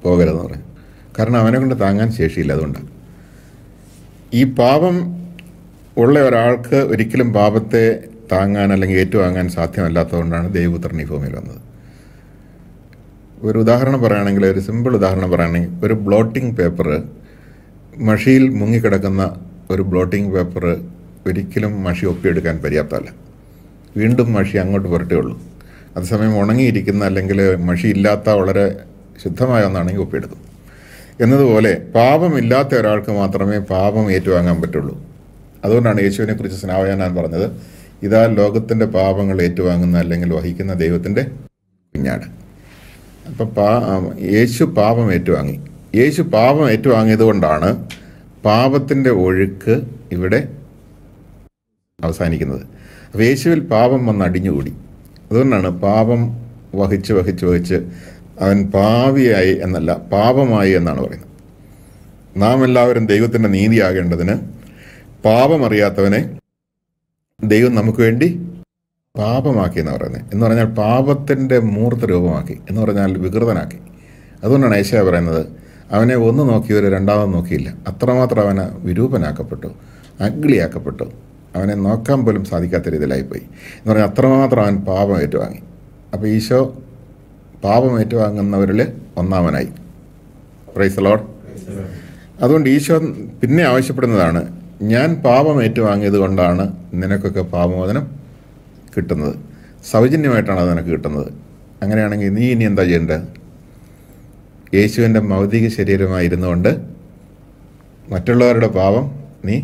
പോകരുതെന്ന് പറഞ്ഞു. കാരണം അവനെ കൊണ്ട് താങ്ങാൻ ശേഷിയില്ല. അതുകൊണ്ട് ഈ പാപം ഉള്ള ഒരാൾക്ക് ഒരിക്കലും പാപത്തെ താങ്ങാൻ അല്ലെങ്കിൽ ഏറ്റുവാങ്ങാൻ സാധ്യമല്ലാത്തതുകൊണ്ടാണ് ദൈവപുത്രൻ ഈ ഭൂമിയിൽ വന്നത്. ഒരു ഉദാഹരണം പറയുകയാണെങ്കിൽ, ഒരു സിമ്പിൾ ഉദാഹരണം പറയുകയാണെങ്കിൽ, ഒരു ബ്ലോട്ടിംഗ് പേപ്പർ, മഷിയിൽ മുങ്ങിക്കിടക്കുന്ന ഒരു ബ്ലോട്ടിംഗ് പേപ്പർ ഒരിക്കലും മഷി ഒപ്പിയെടുക്കാൻ പര്യാപ്തമല്ല. വീണ്ടും മഷി അങ്ങോട്ട് പുരട്ടുകയുള്ളൂ. അതേസമയം ഉണങ്ങിയിരിക്കുന്ന അല്ലെങ്കിൽ മഷി ഇല്ലാത്ത വളരെ ശുദ്ധമായ ഒന്നാണെങ്കിൽ ഒപ്പിയെടുക്കും. എന്നതുപോലെ പാപമില്ലാത്ത ഒരാൾക്ക് മാത്രമേ പാപം ഏറ്റുവാങ്ങാൻ പറ്റുള്ളൂ. അതുകൊണ്ടാണ് യേശുവിനെ കുറിച്ച് സ്നാപകൻ പറഞ്ഞത്, ഇതാ ലോകത്തിൻ്റെ പാപങ്ങൾ ഏറ്റുവാങ്ങുന്ന അല്ലെങ്കിൽ വഹിക്കുന്ന ദൈവത്തിൻ്റെ കുഞ്ഞാട്. അപ്പം യേശു പാപം ഏറ്റുവാങ്ങി. യേശു പാപം ഏറ്റുവാങ്ങിയത് കൊണ്ടാണ് പാപത്തിൻ്റെ ഒഴുക്ക് ഇവിടെ അവസാനിക്കുന്നത്. അപ്പോൾ യേശുവിൽ പാപം വന്ന് അടിഞ്ഞുകൂടി. അതുകൊണ്ടാണ് പാപം വഹിച്ച് വഹിച്ച് വഹിച്ച് അവൻ പാപിയായി എന്നല്ല, പാപമായി എന്നാണ് പറയുന്നത്. നാം എല്ലാവരും ദൈവത്തിൻ്റെ നീതിയാകേണ്ടതിന് പാപമറിയാത്തവനെ ദൈവം നമുക്ക് വേണ്ടി പാപമാക്കി എന്ന് പറയുന്നത്. എന്ന് പറഞ്ഞാൽ പാപത്തിൻ്റെ മൂർത്ത രൂപമാക്കി, എന്ന് പറഞ്ഞാൽ വികൃതനാക്കി. അതുകൊണ്ടാണ് യേശയ്യാ പറയുന്നത്, അവനെ ഒന്ന് നോക്കിയവർ രണ്ടാമത് നോക്കിയില്ല, അത്രമാത്രം അവനെ വിരൂപനാക്കപ്പെട്ടു, അഗ്ലിയാക്കപ്പെട്ടു, അവനെ നോക്കാൻ പോലും സാധിക്കാത്ത രീതിയിലായിപ്പോയി എന്ന് പറഞ്ഞാൽ അത്രമാത്രം അവൻ പാപം ഏറ്റുവാങ്ങി. അപ്പോൾ ഈശോ പാപം ഏറ്റുവാങ്ങുന്നവരിൽ ഒന്നാമനായി. Praise the lord. അതുകൊണ്ട് ഈശോ പിന്നെ ആവശ്യപ്പെടുന്നതാണ്, ഞാൻ പാപം ഏറ്റുവാങ്ങിയത് കൊണ്ടാണ് നിനക്കൊക്കെ പാപമോചനം കിട്ടുന്നത്, സൗജന്യമായിട്ടാണ് അത് നിനക്ക് കിട്ടുന്നത്. അങ്ങനെയാണെങ്കിൽ നീ ഇനി എന്താ ചെയ്യേണ്ടത്? യേശുവിൻ്റെ ഭൗതിക ശരീരമായി കൊണ്ട് മറ്റുള്ളവരുടെ പാപം നീ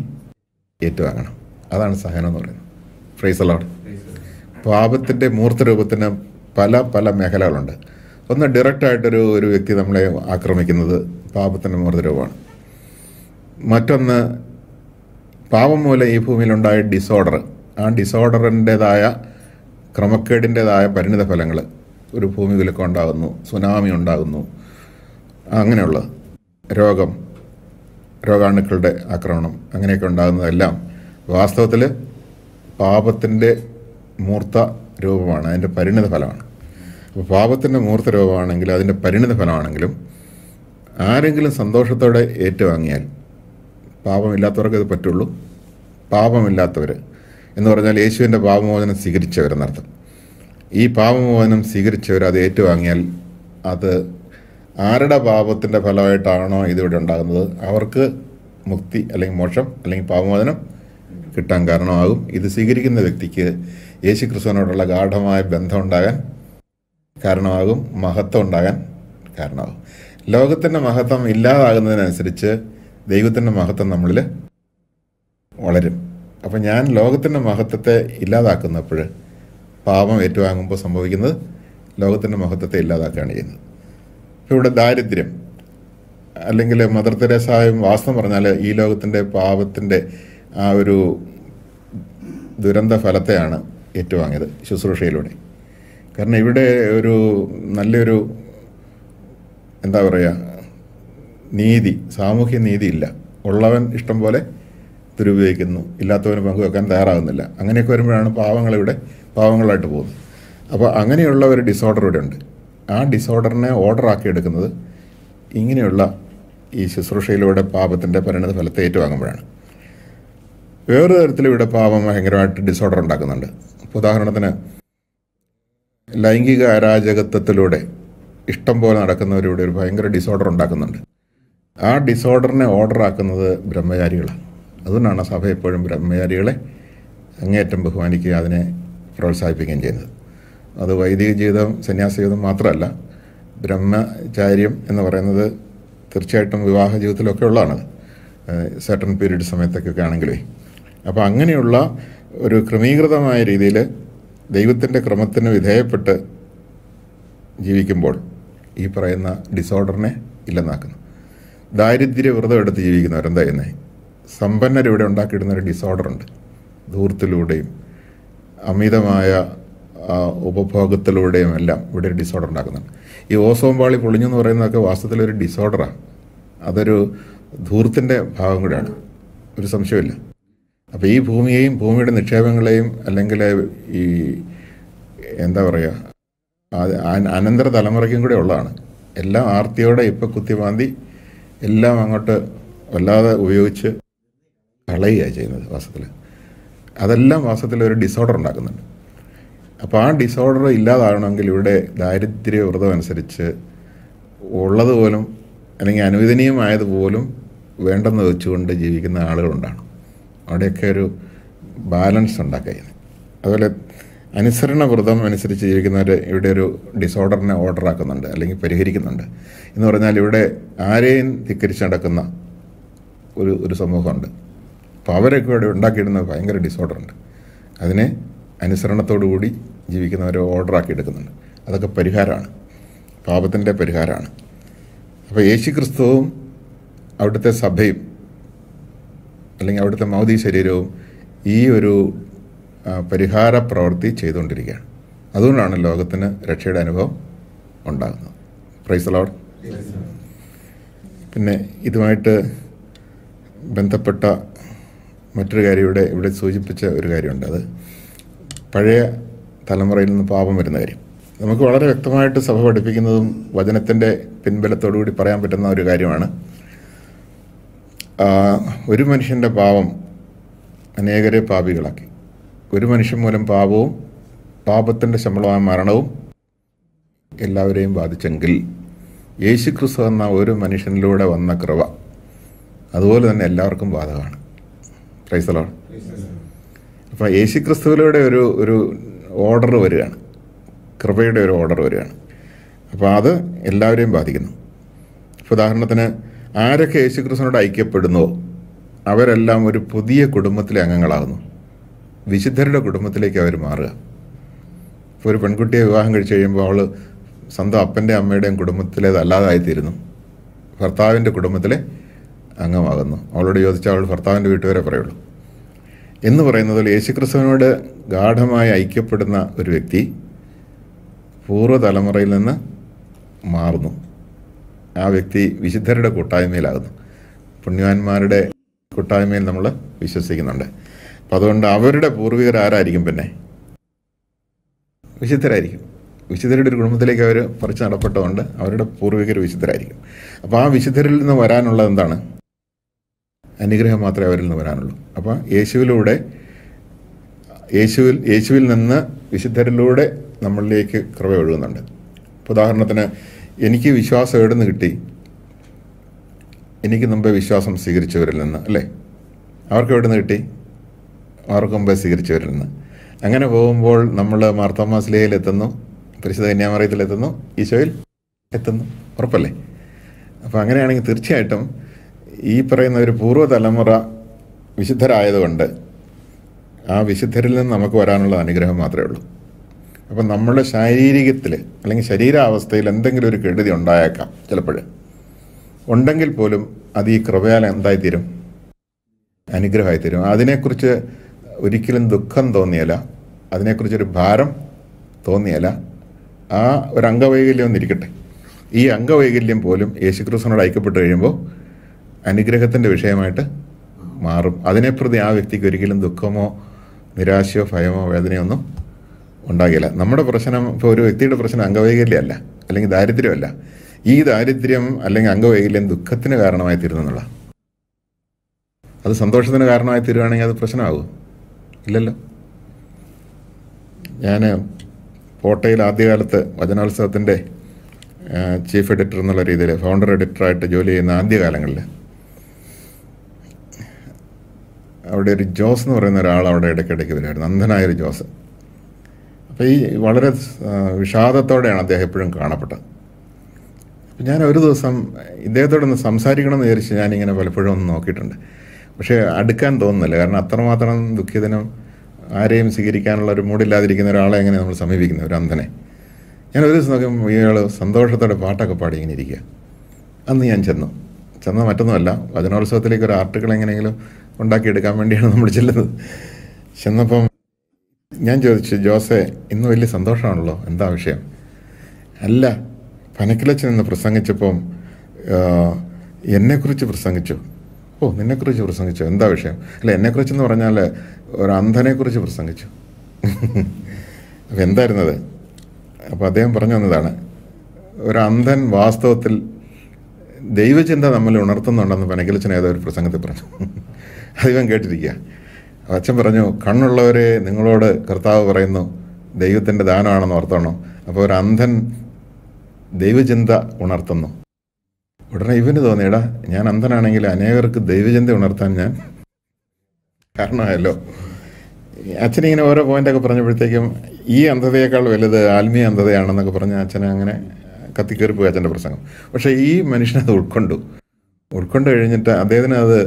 ഏറ്റുവാങ്ങണം. അതാണ് സഹനം എന്ന് പറയുന്നത്. Price the Lord. പാപത്തിൻ്റെ മൂർത്ത രൂപത്തിന് പല പല മേഖലകളുണ്ട്. ഒന്ന്, ഡയറക്റ്റായിട്ടൊരു വ്യക്തി നമ്മളെ ആക്രമിക്കുന്നത് പാപത്തിൻ്റെ മൂർത്ത രൂപമാണ്. മറ്റൊന്ന്, പാപം മൂലം ഈ ഭൂമിയിലുണ്ടായ ഡിസോർഡർ, ആ ഡിസോർഡറിൻ്റേതായ ക്രമക്കേടിൻ്റേതായ പരിണിത ഫലങ്ങൾ, ഒരു ഭൂമികുലുക്കം ഉണ്ടാകുന്നു, സുനാമി ഉണ്ടാകുന്നു, അങ്ങനെയുള്ള രോഗാണുക്കളുടെ ആക്രമണം, അങ്ങനെയൊക്കെ ഉണ്ടാകുന്നതെല്ലാം വാസ്തവത്തിൽ പാപത്തിൻ്റെ മൂർത്ത രൂപമാണ്, അതിൻ്റെ പരിണിത ഫലമാണ്. അപ്പോൾ പാപത്തിൻ്റെ മൂർത്ത രൂപമാണെങ്കിലും അതിൻ്റെ പരിണിത ഫലമാണെങ്കിലും ആരെങ്കിലും സന്തോഷത്തോടെ ഏറ്റുവാങ്ങിയാൽ, പാപമില്ലാത്തവർക്ക് ഇത് പറ്റുള്ളൂ. പാപമില്ലാത്തവർ എന്ന് പറഞ്ഞാൽ യേശുവിൻ്റെ പാപമോചനം സ്വീകരിച്ചവരെന്നർത്ഥം. ഈ പാപമോചനം സ്വീകരിച്ചവർ അത് ഏറ്റുവാങ്ങിയാൽ അത് ആരുടെ പാപത്തിൻ്റെ ഫലമായിട്ടാണോ ഇതിവിടെ ഉണ്ടാകുന്നത് അവർക്ക് മുക്തി അല്ലെങ്കിൽ മോക്ഷം അല്ലെങ്കിൽ പാപമോചനം കിട്ടാൻ കാരണമാകും. ഇത് സ്വീകരിക്കുന്ന വ്യക്തിക്ക് യേശു ക്രിസ്തുവിനോടുള്ള ഗാഢമായ ബന്ധം ഉണ്ടാകാൻ കാരണമാകും, മഹത്വം ഉണ്ടാകാൻ കാരണമാകും. ലോകത്തിൻ്റെ മഹത്വം ഇല്ലാതാകുന്നതിനനുസരിച്ച് ദൈവത്തിൻ്റെ മഹത്വം നമ്മളിൽ വളരും. അപ്പം ഞാൻ ലോകത്തിൻ്റെ മഹത്വത്തെ ഇല്ലാതാക്കുന്നപ്പോൾ പാപം ഏറ്റുവാങ്ങുമ്പോൾ സംഭവിക്കുന്നത് ലോകത്തിൻ്റെ മഹത്വത്തെ ഇല്ലാതാക്കുകയാണ് ചെയ്യുന്നത്. ഇപ്പോൾ ഇവിടെ ദാരിദ്ര്യം അല്ലെങ്കിൽ മദർ തെരേസായും വാസ്തവം പറഞ്ഞാൽ ഈ ലോകത്തിൻ്റെ പാപത്തിൻ്റെ ആ ഒരു ദുരന്ത ഫലത്തെയാണ് ഏറ്റുവാങ്ങിയത് ശുശ്രൂഷയിലൂടെ. കാരണം ഇവിടെ ഒരു നല്ലൊരു എന്താ പറയുക നീതി, സാമൂഹ്യ നീതി ഇല്ല. ഉള്ളവൻ ഇഷ്ടം പോലെ ദുരുപയോഗിക്കുന്നു, ഇല്ലാത്തവന് പങ്കുവെക്കാൻ തയ്യാറാകുന്നില്ല. അങ്ങനെയൊക്കെ വരുമ്പോഴാണ് പാവങ്ങളായിട്ട് പോകുന്നത്. അപ്പോൾ അങ്ങനെയുള്ള ഒരു ഡിസോർഡർ ഇവിടെ ഉണ്ട്. ആ ഡിസോർഡറിനെ ഓർഡറാക്കി എടുക്കുന്നത് ഇങ്ങനെയുള്ള ഈ ശുശ്രൂഷയിലൂടെ പാപത്തിൻ്റെ പരിണിത ഫലത്തെ ഏറ്റുവാങ്ങുമ്പോഴാണ്. വേറൊരു തരത്തിലും ഇവിടെ പാപം ഭയങ്കരമായിട്ട് ഡിസോർഡർ ഉണ്ടാക്കുന്നുണ്ട്. ഉദാഹരണത്തിന് ലൈംഗിക അരാജകത്വത്തിലൂടെ ഇഷ്ടം പോലെ നടക്കുന്നവരിവിടെ ഒരു ഭയങ്കര ഡിസോർഡർ ഉണ്ടാക്കുന്നുണ്ട്. ആ ഡിസോർഡറിനെ ഓർഡറാക്കുന്നത് ബ്രഹ്മചാരികളാണ്. അതുകൊണ്ടാണ് സഭ എപ്പോഴും ബ്രഹ്മചാരികളെ അങ്ങേയറ്റം ബഹുമാനിക്കുക, അതിനെ പ്രോത്സാഹിപ്പിക്കുകയും ചെയ്യുന്നത്. അത് വൈദിക ജീവിതം, സന്യാസ ജീവിതം മാത്രമല്ല, ബ്രഹ്മചാര്യം എന്ന് പറയുന്നത് തീർച്ചയായിട്ടും വിവാഹ ജീവിതത്തിലൊക്കെ ഉള്ളതാണ്, സർട്ടൺ പീരീഡ് സമയത്തൊക്കെ ആണെങ്കിലേ. അപ്പോൾ അങ്ങനെയുള്ള ഒരു ക്രമീകൃതമായ രീതിയിൽ ദൈവത്തിൻ്റെ ക്രമത്തിന് വിധേയപ്പെട്ട് ജീവിക്കുമ്പോൾ ഈ പറയുന്ന ഡിസോർഡറിനെ ഇല്ലെന്നാക്കുന്നു. ദാരിദ്ര്യ വ്രതം എടുത്ത് ജീവിക്കുന്നവരെന്താ ചെയ്യുന്നത്? സമ്പന്നരിവിടെ ഉണ്ടാക്കിയിടുന്നൊരു ഡിസോർഡറുണ്ട്. ധൂർത്തിലൂടെയും അമിതമായ ഉപഭോഗത്തിലൂടെയും എല്ലാം ഇവിടെ ഒരു ഡിസോർഡർ ഉണ്ടാക്കുന്നുണ്ട്. ഈ ഓസോൺ പാളി പൊളിഞ്ഞു എന്ന് പറയുന്നതൊക്കെ വാസ്തവത്തിലൊരു ഡിസോർഡറാണ്. അതൊരു ധൂർത്തിൻ്റെ ഭാഗം കൂടെയാണ്, ഒരു സംശയമില്ല. അപ്പോൾ ഈ ഭൂമിയെയും ഭൂമിയുടെ നിക്ഷേപങ്ങളെയും അല്ലെങ്കിൽ ഈ എന്താ പറയുക അനന്തര തലമുറയ്ക്കും കൂടെ ഉള്ളതാണ്. എല്ലാം ആർത്തിയോടെ ഇപ്പോൾ കുത്തിമാന്തി എല്ലാം അങ്ങോട്ട് വല്ലാതെ ഉപയോഗിച്ച് കളയുകയാണ് ചെയ്യുന്നത് വാസ്തവത്തിൽ. അതെല്ലാം വാസ്തവത്തിൽ ഒരു ഡിസോർഡർ ഉണ്ടാക്കുന്നുണ്ട്. അപ്പോൾ ആ ഡിസോർഡർ ഇല്ലാതാകണമെങ്കിൽ ഇവിടെ ദാരിദ്ര്യ വ്രതം അനുസരിച്ച് ഉള്ളതുപോലും അല്ലെങ്കിൽ അനുവദനീയമായതുപോലും വേണ്ടെന്ന് വെച്ചുകൊണ്ട് ജീവിക്കുന്ന ആളുകളുണ്ടാണ്. അവിടെയൊക്കെ ഒരു ബാലൻസ് ഉണ്ടാക്കുന്നത്. അതുപോലെ അനുസരണ വ്രതം അനുസരിച്ച് ജീവിക്കുന്നവർ ഇവിടെ ഒരു ഡിസോർഡറിനെ ഓർഡറാക്കുന്നുണ്ട് അല്ലെങ്കിൽ പരിഹരിക്കുന്നുണ്ട്. എന്ന് പറഞ്ഞാൽ ഇവിടെ ആരെയും ധിക്കരിച്ച് നടക്കുന്ന ഒരു സമൂഹമുണ്ട്. അപ്പോൾ അവരൊക്കെ ഇവിടെ ഉണ്ടാക്കിയിടുന്ന ഭയങ്കര ഡിസോർഡറുണ്ട്. അതിനെ അനുസരണത്തോടു കൂടി ജീവിക്കുന്നവരെ ഓർഡറാക്കി എടുക്കുന്നുണ്ട്. അതൊക്കെ പരിഹാരമാണ്, പാപത്തിൻ്റെ പരിഹാരമാണ്. അപ്പോൾ യേശു ക്രിസ്തുവും അവിടുത്തെ സഭയും അല്ലെങ്കിൽ അവിടുത്തെ മൗദി ശരീരവും ഈ ഒരു പരിഹാര പ്രവൃത്തി ചെയ്തുകൊണ്ടിരിക്കുകയാണ്. അതുകൊണ്ടാണ് ലോകത്തിന് രക്ഷയുടെ അനുഭവം ഉണ്ടാകുന്നത്. Price the Lord. പിന്നെ ഇതുമായിട്ട് ബന്ധപ്പെട്ട മറ്റൊരു കാര്യം ഇവിടെ സൂചിപ്പിച്ച ഒരു കാര്യമുണ്ട്. അത് പഴയ തലമുറയിൽ നിന്ന് പാപം വരുന്ന കാര്യം. നമുക്ക് വളരെ വ്യക്തമായിട്ട് സഭ പഠിപ്പിക്കുന്നതും വചനത്തിൻ്റെ പിൻബലത്തോടുകൂടി പറയാൻ പറ്റുന്ന ഒരു കാര്യമാണ്. ഒരു മനുഷ്യൻ്റെ പാപം അനേകരെ പാപികളാക്കി. ഒരു മനുഷ്യൻ മൂലം പാപവും പാപത്തിൻ്റെ ശമ്പളമായ മരണവും എല്ലാവരെയും ബാധിച്ചെങ്കിൽ യേശു ക്രിസ്തു എന്ന ഒരു മനുഷ്യനിലൂടെ വന്ന കൃപ അതുപോലെ തന്നെ എല്ലാവർക്കും ബാധകമാണ്. Price the Lord. അപ്പോൾ യേശു ക്രിസ്തുവിലൂടെ ഒരു ഓർഡർ വരികയാണ്, കൃപയുടെ ഒരു ഓർഡർ വരികയാണ്. അപ്പോൾ അത് എല്ലാവരെയും ബാധിക്കുന്നു. ഉദാഹരണത്തിന് ആരൊക്കെ യേശു ക്രിസ്തുവിനോട് ഐക്യപ്പെടുന്നുവോ അവരെല്ലാം ഒരു പുതിയ കുടുംബത്തിലെ അംഗങ്ങളാകുന്നു. വിശുദ്ധരുടെ കുടുംബത്തിലേക്ക് അവർ മാറുക. ഇപ്പോൾ ഒരു പെൺകുട്ടിയെ വിവാഹം കഴിച്ച് കഴിയുമ്പോൾ അവൾ സ്വന്തം അപ്പൻ്റെയും അമ്മയുടെയും കുടുംബത്തിലേതല്ലാതായിത്തീരുന്നു, ഭർത്താവിൻ്റെ കുടുംബത്തിലെ അംഗമാകുന്നു. അവളോട് ചോദിച്ചാൽ അവൾ ഭർത്താവിൻ്റെ വീട്ടുകാരെ പറയുള്ളൂ. എന്ന് പറയുന്നതിൽ യേശുക്രിസ്തുവിനോട് ഗാഠമായി ഐക്യപ്പെടുന്ന ഒരു വ്യക്തി പൂർവ്വതലമുറയിൽ നിന്ന് മാറുന്നു. ആ വ്യക്തി വിശുദ്ധരുടെ കൂട്ടായ്മയിലാകുന്നു. പുണ്യവാന്മാരുടെ കൂട്ടായ്മയിൽ നമ്മൾ വിശ്വസിക്കുന്നുണ്ട്. അപ്പം അതുകൊണ്ട് അവരുടെ പൂർവികർ ആരായിരിക്കും? പിന്നെ വിശുദ്ധരായിരിക്കും. വിശുദ്ധരുടെ ഒരു കുടുംബത്തിലേക്ക് അവർ പറിച്ച് നടപ്പെട്ടതുകൊണ്ട് അവരുടെ പൂർവികർ വിശുദ്ധരായിരിക്കും. അപ്പോൾ ആ വിശുദ്ധരിൽ നിന്ന് വരാനുള്ളത് എന്താണ്? അനുഗ്രഹം മാത്രമേ അവരിൽ നിന്ന് വരാനുള്ളൂ. അപ്പോൾ യേശുവിൽ നിന്ന് വിശുദ്ധരിലൂടെ നമ്മളിലേക്ക് കൃപ ഒഴുകുന്നുണ്ട്. ഇപ്പോൾ ഉദാഹരണത്തിന് എനിക്ക് വിശ്വാസം എവിടെ നിന്ന് കിട്ടി? എനിക്ക് മുമ്പേ വിശ്വാസം സ്വീകരിച്ചവരിൽ നിന്ന്, അല്ലേ? അവർക്ക് എവിടെ നിന്ന് കിട്ടി? അവർക്ക് മുമ്പേ സ്വീകരിച്ചവരിൽ നിന്ന്. അങ്ങനെ പോകുമ്പോൾ നമ്മൾ മാർത്തോമാ സ്ലീഹയിലെത്തുന്നു, പരിശുദ്ധ കന്യാമറിയത്തിലെത്തുന്നു, ഈശോയിൽ എത്തുന്നു. ഉറപ്പല്ലേ? അപ്പോൾ അങ്ങനെയാണെങ്കിൽ തീർച്ചയായിട്ടും ഈ പറയുന്ന ഒരു പൂർവ്വതലമുറ വിശുദ്ധരായതുകൊണ്ട് ആ വിശുദ്ധരിൽ നിന്ന് നമുക്ക് വരാനുള്ള അനുഗ്രഹം മാത്രമേ ഉള്ളൂ. അപ്പം നമ്മുടെ ശാരീരികത്തിൽ അല്ലെങ്കിൽ ശരീരാവസ്ഥയിൽ എന്തെങ്കിലും ഒരു കെടുതി ഉണ്ടായേക്കാം ചിലപ്പോൾ. ഉണ്ടെങ്കിൽ പോലും അത് ഈ കൃപയാൽ എന്തായിത്തീരും? അനുഗ്രഹമായിത്തീരും. അതിനെക്കുറിച്ച് ഒരിക്കലും ദുഃഖം തോന്നിയല്ല, അതിനെക്കുറിച്ചൊരു ഭാരം തോന്നിയല്ല. ആ ഒരു അംഗവൈകല്യം ഒന്നിരിക്കട്ടെ, ഈ അംഗവൈകല്യം പോലും യേശുക്രിസ്തുവിനോട് ഐക്യപ്പെട്ട് കഴിയുമ്പോൾ അനുഗ്രഹത്തിൻ്റെ വിഷയമായിട്ട് മാറും. അതിനെപ്രതി ആ വ്യക്തിക്ക് ഒരിക്കലും ദുഃഖമോ നിരാശയോ ഭയമോ വേദനയോ ഒന്നും ഉണ്ടാകില്ല. നമ്മുടെ പ്രശ്നം ഇപ്പോൾ ഒരു വ്യക്തിയുടെ പ്രശ്നം അംഗവൈകല്യമല്ല അല്ലെങ്കിൽ ദാരിദ്ര്യമല്ല. ഈ ദാരിദ്ര്യം അല്ലെങ്കിൽ അംഗവൈകല്യം ദുഃഖത്തിന് കാരണമായി തീരുന്നുള്ള, അത് സന്തോഷത്തിന് കാരണമായി തീരുകയാണെങ്കിൽ അത് പ്രശ്നമാകുമോ? ഇല്ലല്ലോ. ഞാൻ കോട്ടയിൽ ആദ്യകാലത്ത് വചനോത്സവത്തിൻ്റെ ചീഫ് എഡിറ്റർ എന്നുള്ള രീതിയിൽ ഫൗണ്ടർ എഡിറ്ററായിട്ട് ജോലി ചെയ്യുന്ന ആദ്യകാലങ്ങളിൽ അവിടെ ഒരു ജോസ് എന്ന് പറയുന്ന ഒരാൾ അവിടെ ഇടയ്ക്കിടയ്ക്ക് വരുമായിരുന്നു, അന്ധനായൊരു ജോസ്. അപ്പോൾ ഈ വളരെ വിഷാദത്തോടെയാണ് അദ്ദേഹം എപ്പോഴും കാണപ്പെട്ടത്. അപ്പം ഞാൻ ഒരു ദിവസം ഇദ്ദേഹത്തോടൊന്ന് സംസാരിക്കണമെന്ന് വിചാരിച്ച് ഞാനിങ്ങനെ പലപ്പോഴും ഒന്ന് നോക്കിയിട്ടുണ്ട്. പക്ഷേ അടുക്കാൻ തോന്നുന്നില്ല. കാരണം അത്രമാത്രം ദുഃഖിതനും ആരെയും സ്വീകരിക്കാനുള്ള ഒരു മൂടില്ലാതിരിക്കുന്ന ഒരാളെ എങ്ങനെ നമ്മൾ സമീപിക്കുന്നത്, ഒരു അന്ധനെ. ഞാൻ ഒരു ദിവസം നോക്കുമ്പോൾ ഇയാൾ സന്തോഷത്തോടെ പാട്ടൊക്കെ പാടി ഇങ്ങനെ ഇരിക്കുക. അന്ന് ഞാൻ ചെന്നു മറ്റൊന്നുമല്ല, വചനോത്സവത്തിലേക്ക് ഒരു ആർട്ടിക്കിൾ എങ്ങനെയെങ്കിലും ഉണ്ടാക്കിയെടുക്കാൻ വേണ്ടിയാണ് നമ്മൾ ചെല്ലുന്നത്. ചെന്നപ്പം ഞാൻ ചോദിച്ചു, ജോസെ ഇന്ന് വലിയ സന്തോഷമാണല്ലോ, എന്താ വിഷയം? അല്ല, പനക്കിലച്ചൻ എന്ന് പ്രസംഗിച്ചപ്പം എന്നെക്കുറിച്ച് പ്രസംഗിച്ചു. ഓ, നിന്നെക്കുറിച്ച് പ്രസംഗിച്ചു, എന്താ വിഷയം? അല്ല, എന്നെക്കുറിച്ചെന്ന് പറഞ്ഞാൽ ഒരു അന്ധനെക്കുറിച്ച് പ്രസംഗിച്ചു. അപ്പം എന്തായിരുന്നത്? അപ്പോൾ അദ്ദേഹം പറഞ്ഞു വന്നതാണ്, ഒരു അന്ധൻ വാസ്തവത്തിൽ ദൈവചിന്ത നമ്മൾ ഉണർത്തുന്നുണ്ടെന്ന് പനക്കിലച്ചൻ ഏതോ ഒരു പ്രസംഗത്തിൽ പറഞ്ഞു. അതിവൻ കേട്ടിരിക്കുക. അച്ഛൻ പറഞ്ഞു, കണ്ണുള്ളവരെ നിങ്ങളോട് കർത്താവ് പറയുന്നു ദൈവത്തിൻ്റെ ദാനമാണെന്ന് ഓർത്തോണം. അപ്പോൾ ഒരു അന്ധൻ ദൈവചിന്ത ഉണർത്തുന്നു. ഉടനെ ഇവന് തോന്നിയടാ, ഞാൻ അന്ധനാണെങ്കിൽ അനേകർക്ക് ദൈവചിന്ത ഉണർത്താൻ ഞാൻ കാരണമായല്ലോ. അച്ഛനിങ്ങനെ ഓരോ പോയിൻ്റൊക്കെ പറഞ്ഞപ്പോഴത്തേക്കും ഈ അന്ധതയേക്കാൾ വലുത് ആത്മീയ അന്ധതയാണെന്നൊക്കെ പറഞ്ഞ് അച്ഛനെ അങ്ങനെ കത്തിക്കേറിപ്പോയി അച്ഛൻ്റെ പ്രസംഗം. പക്ഷേ ഈ മനുഷ്യനത് ഉൾക്കൊണ്ട് കഴിഞ്ഞിട്ട് അദ്ദേഹത്തിന് അത്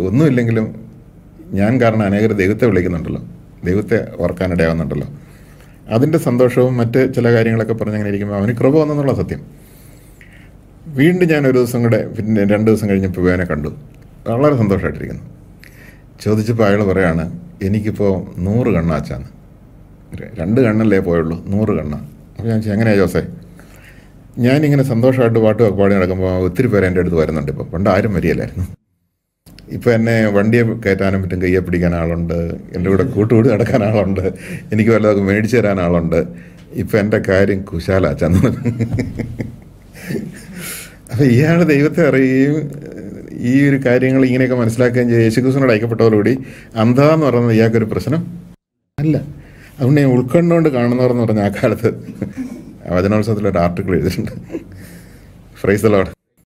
ഒന്നുമില്ലെങ്കിലും ഞാൻ കാരണം അനേകർ ദൈവത്തെ വിളിക്കുന്നുണ്ടല്ലോ, ദൈവത്തെ ഓർക്കാനിടയാവുന്നുണ്ടല്ലോ, അതിൻ്റെ സന്തോഷവും മറ്റ് ചില കാര്യങ്ങളൊക്കെ പറഞ്ഞങ്ങനെ ഇരിക്കുമ്പോൾ അവന് കൃപ വന്നെന്നുള്ള സത്യം. വീണ്ടും ഞാൻ ഒരു ദിവസം കൂടെ പിന്നെ 2 ദിവസം കഴിഞ്ഞപ്പോൾ ഇവനെ കണ്ടു, വളരെ സന്തോഷമായിട്ടിരിക്കുന്നു. ചോദിച്ചപ്പോൾ അയാൾ പറയാണ്, എനിക്കിപ്പോൾ 100 കണ്ണാച്ചാന്ന്. 2 കണ്ണല്ലേ പോയുള്ളൂ, 100 കണ്ണ. അപ്പോൾ ഞാൻ ചോദിച്ചു, എങ്ങനെയാണ് ജോസേ? ഞാനിങ്ങനെ സന്തോഷമായിട്ട് പാട്ടുമൊക്കെ പാടി നടക്കുമ്പോൾ ഒത്തിരി പേര് എൻ്റെ അടുത്ത് വരുന്നുണ്ട്. ഇപ്പോൾ പണ്ട് ആരും വരികയില്ലായിരുന്നു. ഇപ്പോൾ എന്നെ വണ്ടിയെ കയറ്റാനും പറ്റും, കയ്യെ പിടിക്കാൻ ആളുണ്ട്, എൻ്റെ കൂടെ കൂട്ടുകൂടി നടക്കാൻ ആളുണ്ട്, എനിക്ക് വല്ലതൊക്കെ മേടിച്ചു തരാൻ ആളുണ്ട്. ഇപ്പം എൻ്റെ കാര്യം കുശാലാച്ചാന്ന്. അപ്പം ഇയാൾ ദൈവത്തെ അറിയുകയും ഈ ഒരു കാര്യങ്ങൾ ഇങ്ങനെയൊക്കെ മനസ്സിലാക്കുകയും ചെയ്ത് യേശുക്രിസ്തുവിനോട് ഐക്യപ്പെട്ടവരോടുകൂടി അന്ധത എന്ന് പറയുന്നത് ഇയാൾക്കൊരു പ്രശ്നം അല്ല. അതുകൊണ്ട് ഞാൻ ഉൾക്കൊണ്ടുകൊണ്ട് കാണുന്നവരെന്ന് പറഞ്ഞ ആ കാലത്ത് വചനോത്സവത്തിലൊരു ആർട്ടിക്കിൾ എഴുതിയിട്ടുണ്ട്. Price the Lord.